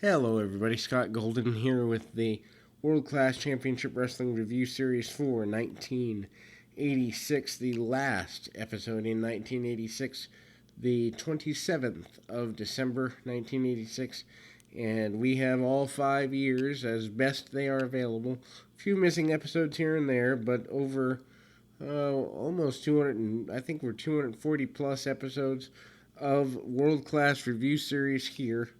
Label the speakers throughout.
Speaker 1: Hello, everybody. Scott Golden here with the World Class Championship Wrestling Review Series for 1986, the last episode in 1986, the 27th of December 1986. And we have all 5 years as best they are available. A few missing episodes here and there, but over almost 200, I think we're 240 plus episodes of World Class Review Series here.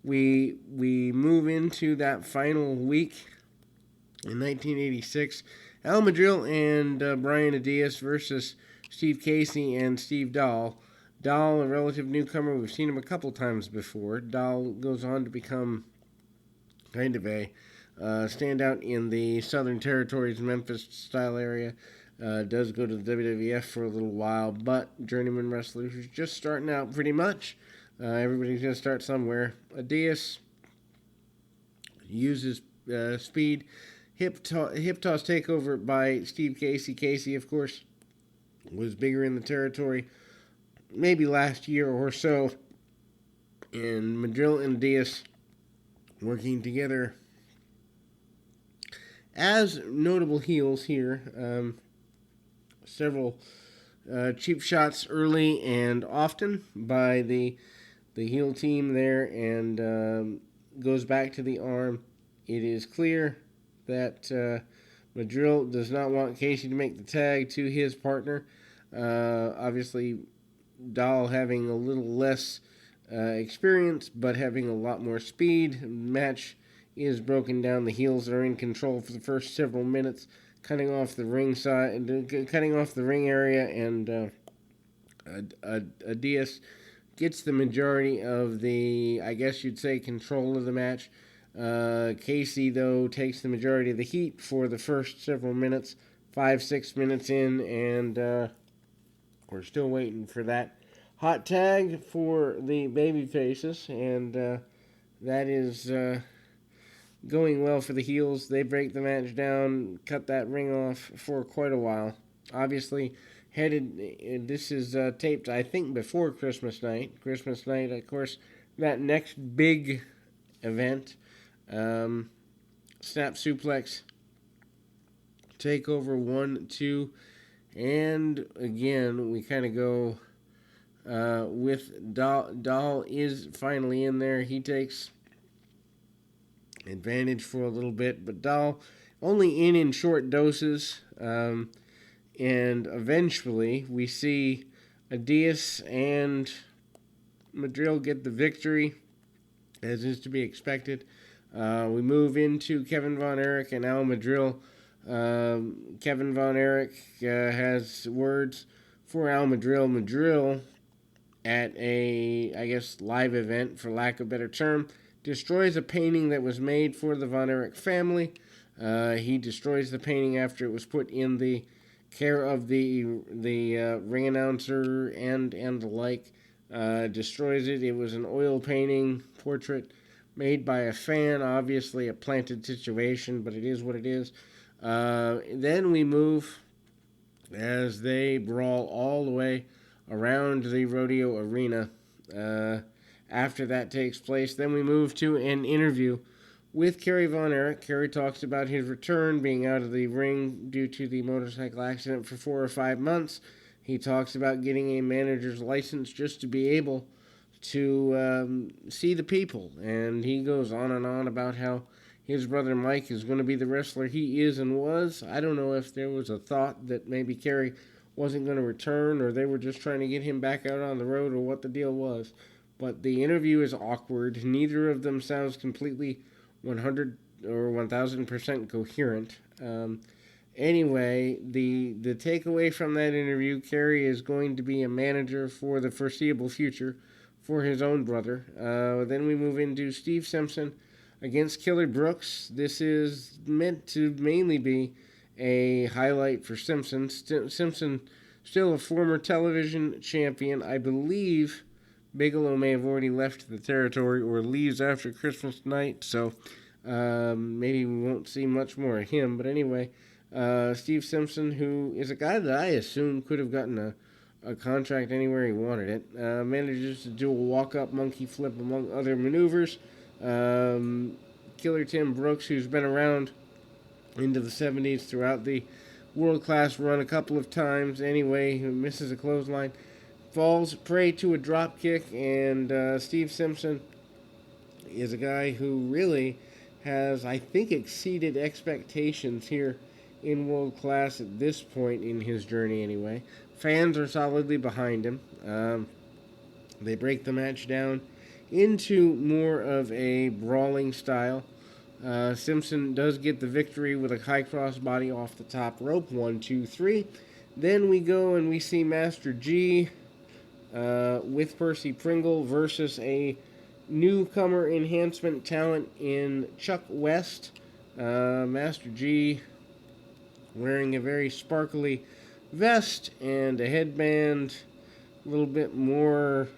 Speaker 1: We move into that final week in 1986. Al Madril and Brian Adias versus Steve Casey and Steve Dahl. Dahl, a relative newcomer, we've seen him a couple times before. Dahl goes on to become kind of a standout in the Southern Territories, Memphis style area. Does go to the WWF for a little while, but journeyman wrestler who's just starting out pretty much. Everybody's going to start somewhere. Adias uses speed. Hip toss takeover by Steve Casey. Casey, of course, was bigger in the territory maybe last year or so. And Madril and Adias working together as notable heels here. Several cheap shots early and often by the heel team there, and goes back to the arm. It is clear that Madril does not want Casey to make the tag to his partner. Obviously, Dahl having a little less experience, but having a lot more speed. The match is broken down. The heels are in control for the first several minutes, cutting off the ring area, and Adias gets the majority of the, I guess you'd say, control of the match. Casey, though, takes the majority of the heat for the first several minutes, 5-6 minutes in, and we're still waiting for that hot tag for the baby faces, and that is going well for the heels. They break the match down, cut that ring off for quite a while. Obviously, this is taped, I think, before Christmas night. Christmas night, of course, that next big event, snap suplex, takeover 1, 2, and again, we kind of go with Dahl. Dahl is finally in there. He takes advantage for a little bit, but Dahl only in short doses. And eventually, we see Adias and Madril get the victory, as is to be expected. We move into Kevin Von Erich and Al Madril. Kevin Von Erich has words for Al Madril. Madril, at a, I guess, live event, for lack of a better term, destroys a painting that was made for the Von Erich family. He destroys the painting after it was put in the care of the ring announcer and the like. Destroys it. It was an oil painting portrait made by a fan, obviously a planted situation, but it is what it is. Then we move as they brawl all the way around the rodeo arena. After that takes place, then we move to an interview with Kerry Von Erich. Kerry talks about his return, being out of the ring due to the motorcycle accident for 4 or 5 months. He talks about getting a manager's license just to be able to see the people. And he goes on and on about how his brother Mike is going to be the wrestler he is and was. I don't know if there was a thought that maybe Kerry wasn't going to return, or they were just trying to get him back out on the road, or what the deal was. But the interview is awkward. Neither of them sounds completely 100 or 1000% coherent. Anyway, the takeaway from that interview, Kerry is going to be a manager for the foreseeable future for his own brother. Then we move into Steve Simpson against Killer Brooks. This is meant to mainly be a highlight for Simpson. Simpson, still a former television champion. I believe Bigelow may have already left the territory or leaves after Christmas night, so maybe we won't see much more of him. But anyway, Steve Simpson, who is a guy that I assume could have gotten a contract anywhere he wanted it. Manages to do a walk-up monkey flip among other maneuvers. Killer Tim Brooks, who's been around into the 70s throughout the world-class run a couple of times. Anyway, who misses a clothesline, falls prey to a drop kick, and Steve Simpson is a guy who really has, I think, exceeded expectations here in world class at this point in his journey anyway. Fans are solidly behind him. They break the match down into more of a brawling style. Simpson does get the victory with a high cross body off the top rope. 1, 2, 3. Then we go and we see Master G with Percy Pringle versus a newcomer enhancement talent in Chuck West. Master G wearing a very sparkly vest and a headband, a little bit more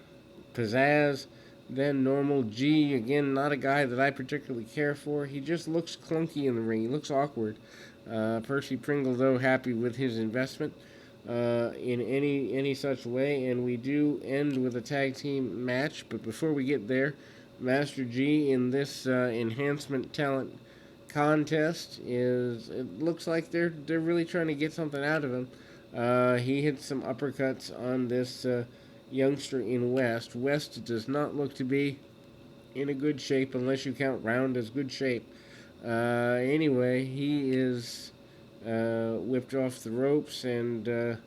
Speaker 1: pizzazz than normal. G, again, not a guy that I particularly care for. He just looks clunky in the ring. He looks awkward. Percy Pringle, though, happy with his investment in any such way, and we do end with a tag team match. But before we get there, Master G in this enhancement talent contest it looks like they're really trying to get something out of him. He hits some uppercuts on this youngster in West. West does not look to be in a good shape unless you count Round as good shape. Anyway, he is whipped off the ropes and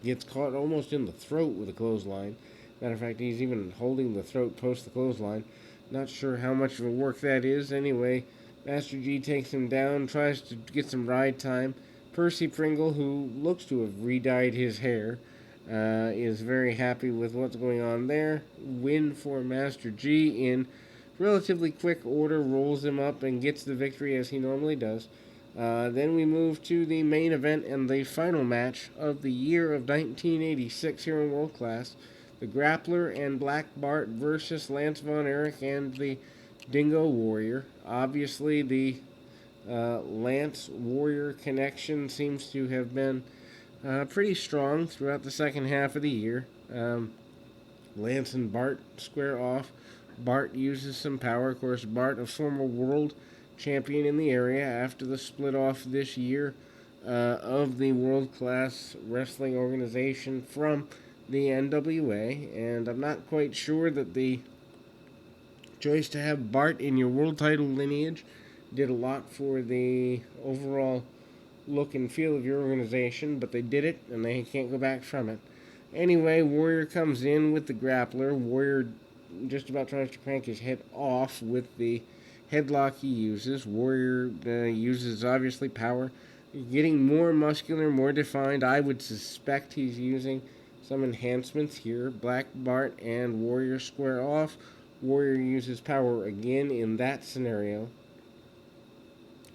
Speaker 1: gets caught almost in the throat with a clothesline. Matter of fact, he's even holding the throat post the clothesline. Not sure how much of a work that is. Anyway, Master G takes him down, tries to get some ride time. Percy Pringle, who looks to have re-dyed his hair, is very happy with what's going on there. Win for Master G in relatively quick order, rolls him up and gets the victory as he normally does. Then we move to the main event and the final match of the year of 1986 here in World Class. The Grappler and Black Bart versus Lance Von Erich and the Dingo Warrior. Obviously, the Lance Warrior connection seems to have been pretty strong throughout the second half of the year. Lance and Bart square off. Bart uses some power. Of course, Bart, a former world champion in the area after the split off this year of the World Class Wrestling Organization from the NWA, and I'm not quite sure that the choice to have Bart in your world title lineage did a lot for the overall look and feel of your organization, but they did it, and they can't go back from it. Anyway, Warrior comes in with the Grappler. Warrior just about tries to crank his head off with the headlock he uses. Warrior uses, obviously, power. Getting more muscular, more defined. I would suspect he's using some enhancements here. Black Bart and Warrior square off. Warrior uses power again in that scenario,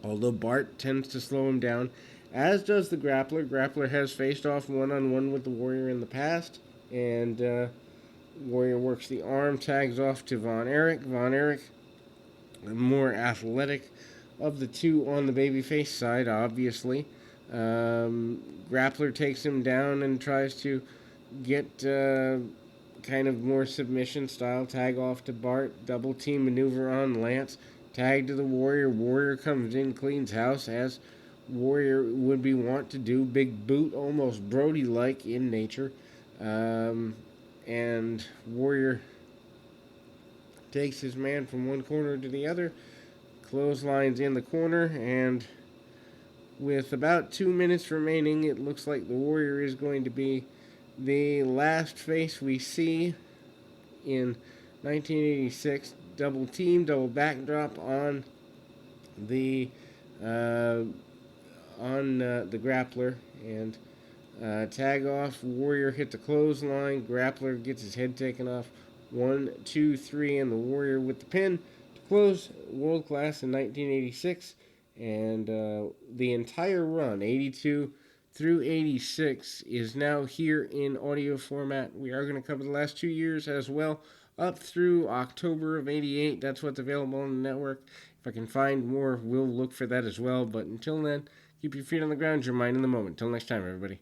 Speaker 1: although Bart tends to slow him down, as does the Grappler. Grappler has faced off one-on-one with the Warrior in the past, and Warrior works the arm, tags off to Von Erich. Von Erich, the more athletic of the two on the babyface side, obviously. Grappler takes him down and tries to get kind of more submission style. Tag off to Bart. Double team maneuver on Lance. Tag to the Warrior. Warrior comes in, cleans house as Warrior would be wont to do. Big boot, almost Brody-like in nature. And Warrior takes his man from one corner to the other. Clotheslines in the corner, and with about 2 minutes remaining, it looks like the Warrior is going to be the last face we see in 1986. Double team, double backdrop on the Grappler, and tag off. Warrior hits a clothesline. Grappler gets his head taken off. 1, 2, 3, and the Warrior with the pin to close World Class in 1986, and the entire run, 82 through 86, is now here in audio format. We are going to cover the last 2 years as well, up through October of 88. That's what's available on the network. If I can find more, we'll look for that as well. But until then, keep your feet on the ground, your mind in the moment. Until next time, everybody.